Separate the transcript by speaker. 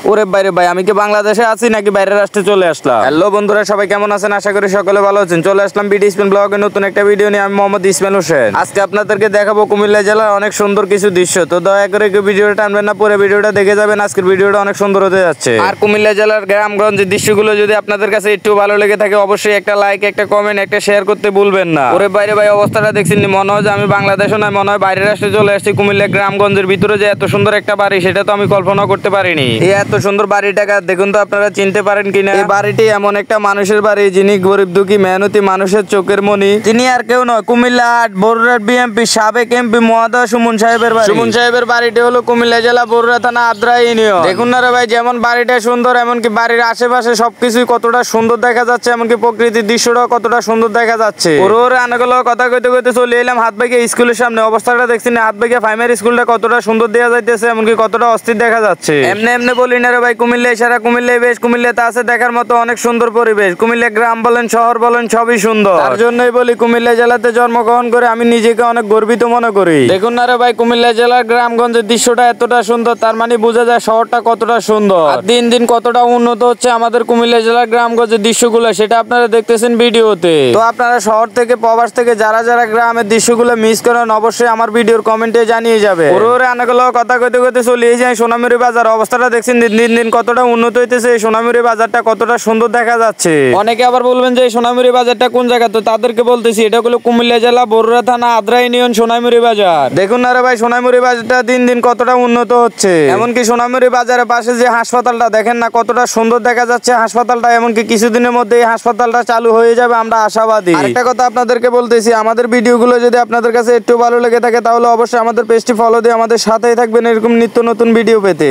Speaker 1: ওরে বাইরে ভাই, আমি কি বাংলাদেশে আছি নাকি বাইরের রাষ্ট্রে চলে আসলাম? হ্যালো বন্ধুরা, সবাই কেমন আছেন? আশা করি সকলে ভালো আছেন। চলে আসলাম বিডি ইসমাইল ব্লগের নতুন একটা ভিডিও নিয়ে। আমি মোহাম্মদ ইসমাইল হোসেন। আজকে আপনাদেরকে দেখাবো কুমিল্লা জেলার অনেক সুন্দর কিছু দৃশ্য। তো দয়া করে কেউ ভিডিওটা টানবেন না, পুরো ভিডিওটা দেখে যাবেন। আজকের ভিডিওটা অনেক সুন্দর হতে যাচ্ছে। আর কুমিল্লা জেলার গ্রামগঞ্জের দৃশ্যগুলো যদি আপনাদের কাছে একটু ভালো লেগে থাকে, অবশ্যই একটা লাইক, একটা কমেন্ট, একটা শেয়ার করতে ভুলবেন না। ওরে বাইরে ভাই, অবস্থাটা দেখছেন, মনে হয় যে আমি বাংলাদেশও নয়, মনে হয় বাইরের রাষ্ট্রে চলে আসছি। কুমিল্লা গ্রামগঞ্জের ভিতরে যে এত সুন্দর একটা বাড়ি, সেটা তো আমি কল্পনা করতে পারিনি। এই এত সুন্দর বাড়িটাকে দেখুন তো আপনারা চিনতে পারেন কিনা। এই বাড়িটি এমন একটা মানুষের বাড়ি, যিনি গরিব দুঃখী মেহনতি মানুষের চোখের মনি। তিনি আর কেউ নয়, কুমিল্লা ৮ বরুড়ার বিএমপি সাবেক এমপি মহোদয় সুমন সাহেবের বাড়ি। সুমন সাহেবের বাড়িটি হলো কুমিল্লা জেলা বরুড়া থানা আদ্রা ইউনিয়ন। দেখুন না রে ভাই, যেমন বাড়িটা সুন্দর, এমনকি বাড়ির আশেপাশে সবকিছুই কতটা সুন্দর দেখা যাচ্ছে, এমনকি প্রকৃতির দৃশ্যটাও কতটা সুন্দর দেখা যাচ্ছে। ওর আনাগুলো কথা কইতে কইতে চলে এলাম হাতবাগি স্কুলের সামনে। অবস্থাটা দেখছি না, হাতবাগি প্রাইমারি স্কুলটা কতটা সুন্দর দেওয়া যাইতেছে, এমনকি কতটা অস্থির দেখা যাচ্ছে। এমনি এমনি বলি না রে ভাই, কুমিল্লা সারা কুমিল্লায় বেশ। কুমিল্লাতে আছে দেখার মতো অনেক সুন্দর পরিবেশ। কুমিল্লা গ্রাম বলেন, শহর বলেন, সবই সুন্দর। তার জন্যই বলি, কুমিল্লা জেলাতে জন্মগ্রহণ করে আমি নিজেকে অনেক গর্বিত মনে করি। দেখুন না রে ভাই, কুমিল্লা জেলার গ্রামগঞ্জের দৃশ্যটা এতটা সুন্দর, তার মানে বোঝা যায় শহরটা কতটা সুন্দর। আর দিন দিন কতটা উন্নত হচ্ছে আমাদের কুমিল্লা জেলার গ্রামগঞ্জের দৃশ্যগুলো, সেটা আপনারা দেখতেছেন ভিডিওতে। তো আপনারা শহর থেকে প্রবাস থেকে যারা যারা গ্রামের দৃশ্যগুলো মিস করেন, অবশ্যই আমার ভিডিওর কমেন্টে জানিয়ে যাবে। ওরে আনাগুলো কথা কইতে কইতে চলে যাই সোনামুড়ি বাজার। অবস্থাটা দেখছেন দিন দিন কতটা উন্নত হইতেছে। এই সোনামুড়ি বাজারটা কতটা সুন্দর দেখা যাচ্ছে। অনেকে আবার বলবেন যে এই সোনামুড়ি বাজারটা কোন জায়গা, তো তাদেরকে বলতেছি এটা হলো কুমিল্লা জেলা বরুড়া থানা আদ্রা ইউনিয়ন সোনামুড়ি বাজার। দেখুন না রে ভাই, সোনামুড়ি বাজারটা দিন দিন কতটা উন্নত হচ্ছে। এমনকি সোনামুড়ি বাজারের পাশে যে হাসপাতালটা দেখেন না, কতটা সুন্দর দেখা যাচ্ছে হাসপাতালটা। এমনকি কিছুদিনের মধ্যে এই হাসপাতালটা চালু হয়ে যাবে, আমরা আশাবাদী। আরেকটা কথা আপনাদেরকে বলতেছি, আমাদের ভিডিওগুলো যদি আপনাদের কাছে একটু ভালো লেগে থাকে, তাহলে অবশ্যই আমাদের পেজটি ফলো দিয়ে আমাদের সাথেই থাকবেন এরকম নিত্য নতুন ভিডিও পেতে।